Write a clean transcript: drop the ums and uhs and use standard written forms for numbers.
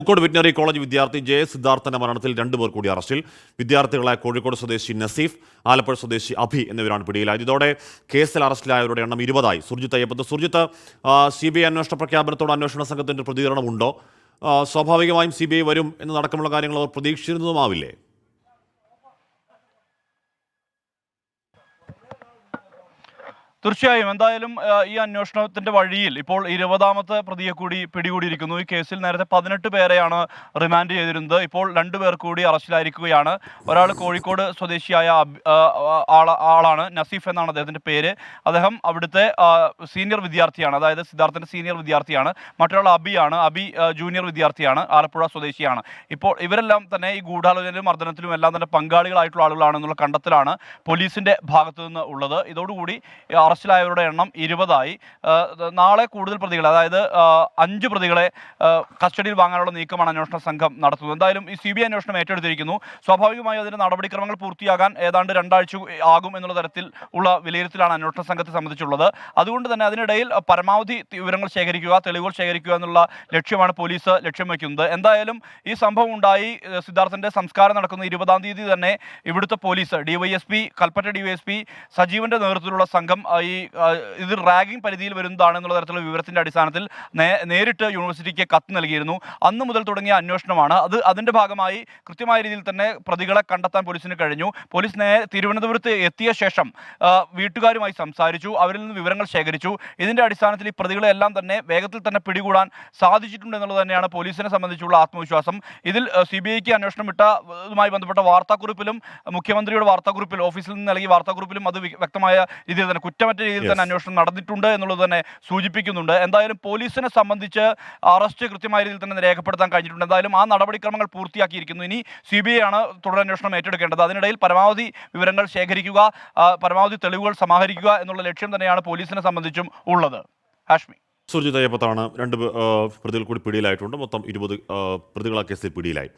Kozhikode veterinary college വിദ്യാർത്ഥി J സിദ്ധാർത്ഥന്റെ മരണത്തിൽ 2 പേർ കൂടി അറസ്റ്റിൽ. വിദ്യാർത്ഥികളായ കോഴിക്കോട് സ്വദേശി നസീഫ്, ആലപ്പുഴ സ്വദേശി അഭി എന്നിവരാണ് പിടിയിലായത്. ഇതോടെ കേസിൽ അറസ്റ്റിലായവരുടെ എണ്ണം 20ആയി. സുർജിത്ത് അയ്യപ്പത്ത്, സുർജിത്ത്, CBI അന്വേഷണ പ്രഖ്യാപനത്തോട് അന്വേഷണ സംഘത്തിന്റെ പ്രതികരണമുണ്ടോ? സ്വാഭാവികമായും CBI വരും എന്നതടക്കമുള്ള കാര്യങ്ങൾ അവർ പ്രതീക്ഷിച്ചിരുന്നതുമാവില്ലേ? തീർച്ചയായും എന്തായാലും ഈ അന്വേഷണത്തിന്റെ വഴിയിൽ ഇപ്പോൾ 20ാമത്തെ പ്രതിയെ കൂടി പിടികൂടിയിരിക്കുന്നു. ഈ കേസിൽ നേരത്തെ 18 പേരെയാണ് റിമാൻഡ് ചെയ്തിരുന്നത്. ഇപ്പോൾ 2 പേർ കൂടി അറസ്റ്റിലായിരിക്കുകയാണ്. ഒരാൾ കോഴിക്കോട് സ്വദേശിയായ ആളാണ്, നസീഫ് എന്നാണ് അദ്ദേഹത്തിന്റെ പേര്. അദ്ദേഹം അവിടുത്തെ സീനിയർ വിദ്യാർത്ഥിയാണ്, അതായത് സിദ്ധാർത്ഥന്റെ സീനിയർ വിദ്യാർത്ഥിയാണ്. മറ്റൊരാൾ അബിയാണ്, അബി ജൂനിയർ വിദ്യാർത്ഥിയാണ്, ആലപ്പുഴ സ്വദേശിയാണ്. ഇപ്പോൾ ഇവരെല്ലാം തന്നെ ഈ ഗൂഢാലോചനയിലും മർദ്ദനത്തിലും എല്ലാം തന്നെ പങ്കാളികളായിട്ടുള്ള ആളുകളാണെന്നുള്ള കണ്ടെത്തലാണ് പോലീസിന്റെ ഭാഗത്തു നിന്ന് ഉള്ളത്. ഇതോടുകൂടി അറസ്റ്റിലായവരുടെ എണ്ണം 20ആയി. നാളെ കൂടുതൽ പ്രതികളെ, അതായത് 5 പ്രതികളെ കസ്റ്റഡിയിൽ വാങ്ങാനുള്ള നീക്കമാണ് അന്വേഷണ സംഘം നടത്തുന്നത്. എന്തായാലും ഈ CBI അന്വേഷണം ഏറ്റെടുത്തിരിക്കുന്നു. സ്വാഭാവികമായും അതിന്റെ നടപടിക്രമങ്ങൾ പൂർത്തിയാകാൻ ഏതാണ്ട് 2 ആഴ്ച ആകും എന്നുള്ള തരത്തിൽ ഉള്ള വിലയിരുത്തലാണ് അന്വേഷണ സംഘത്തെ സംബന്ധിച്ചുള്ളത്. അതുകൊണ്ട് തന്നെ അതിനിടയിൽ പരമാവധി വിവരങ്ങൾ ശേഖരിക്കുക, തെളിവുകൾ ശേഖരിക്കുക എന്നുള്ള ലക്ഷ്യമാണ് പോലീസ് ലക്ഷ്യം വയ്ക്കുന്നത്. എന്തായാലും ഈ സംഭവം ഉണ്ടായി സിദ്ധാർത്ഥന്റെ സംസ്കാരം നടക്കുന്ന 20ആം തീയതി തന്നെ ഇവിടുത്തെ പോലീസ് DYSP, കൽപ്പറ്റ DYSP സജീവന്റെ നേതൃത്വത്തിലുള്ള സംഘം ഇത് റാഗിംഗ് പരിധിയിൽ വരുന്നതാണ് എന്നുള്ള തരത്തിലുള്ള വിവരത്തിന്റെ അടിസ്ഥാനത്തിൽ നേരിട്ട് യൂണിവേഴ്സിറ്റിക്ക് കത്ത് നൽകിയിരുന്നു. അന്ന് മുതൽ തുടങ്ങിയ അന്വേഷണമാണ്. അതിന്റെ ഭാഗമായി കൃത്യമായ രീതിയിൽ തന്നെ പ്രതികളെ കണ്ടെത്താൻ പോലീസിന് കഴിഞ്ഞു. പോലീസ് തിരുവനന്തപുരത്ത് എത്തിയ ശേഷം വീട്ടുകാരുമായി സംസാരിച്ചു, അവരിൽ നിന്ന് വിവരങ്ങൾ ശേഖരിച്ചു. ഇതിന്റെ അടിസ്ഥാനത്തിൽ ഈ പ്രതികളെ എല്ലാം തന്നെ വേഗത്തിൽ തന്നെ പിടികൂടാൻ സാധിച്ചിട്ടുണ്ട് എന്നുള്ളത് തന്നെയാണ് പോലീസിനെ സംബന്ധിച്ചുള്ള ആത്മവിശ്വാസം. ഇതിൽ CBIക്ക് അന്വേഷണം വിട്ടതുമായി ബന്ധപ്പെട്ട വാർത്താക്കുറിപ്പിലും മുഖ്യമന്ത്രിയുടെ വാർത്താക്കുറിപ്പിൽ, ഓഫീസിൽ നിന്ന് നൽകിയ വാർത്താക്കുറിപ്പിലും അത് വ്യക്തമായ രീതിയിൽ തന്നെ കുറ്റമറ്റ രീതിയിൽ തന്നെ അന്വേഷണം നടന്നിട്ടുണ്ട് എന്നുള്ളത് തന്നെ സൂചിപ്പിക്കുന്നുണ്ട്. എന്തായാലും പോലീസിനെ സംബന്ധിച്ച് അറസ്റ്റ് കൃത്യമായ രീതിയിൽ തന്നെ രേഖപ്പെടുത്താൻ കഴിഞ്ഞിട്ടുണ്ട്. എന്തായാലും ആ നടപടിക്രമങ്ങൾ പൂർത്തിയാക്കിയിരിക്കുന്നു. ഇനി CBI ആണ് തുടരന്വേഷണം ഏറ്റെടുക്കേണ്ടത്. അതിനിടയിൽ പരമാവധി വിവരങ്ങൾ ശേഖരിക്കുക, പരമാവധി തെളിവുകൾ സമാഹരിക്കുക എന്നുള്ള ലക്ഷ്യം തന്നെയാണ് പോലീസിനെ സംബന്ധിച്ചും ഉള്ളത്. ഹാഷ്മി. സുർജിത്ത് അയ്യപ്പത്താണ്. 2 പ്രതികൾ കൂടി പിടിയിലായിട്ടുണ്ട്. മൊത്തം 20 പ്രതികൾ ആ കേസിൽ പിടിയിലായി.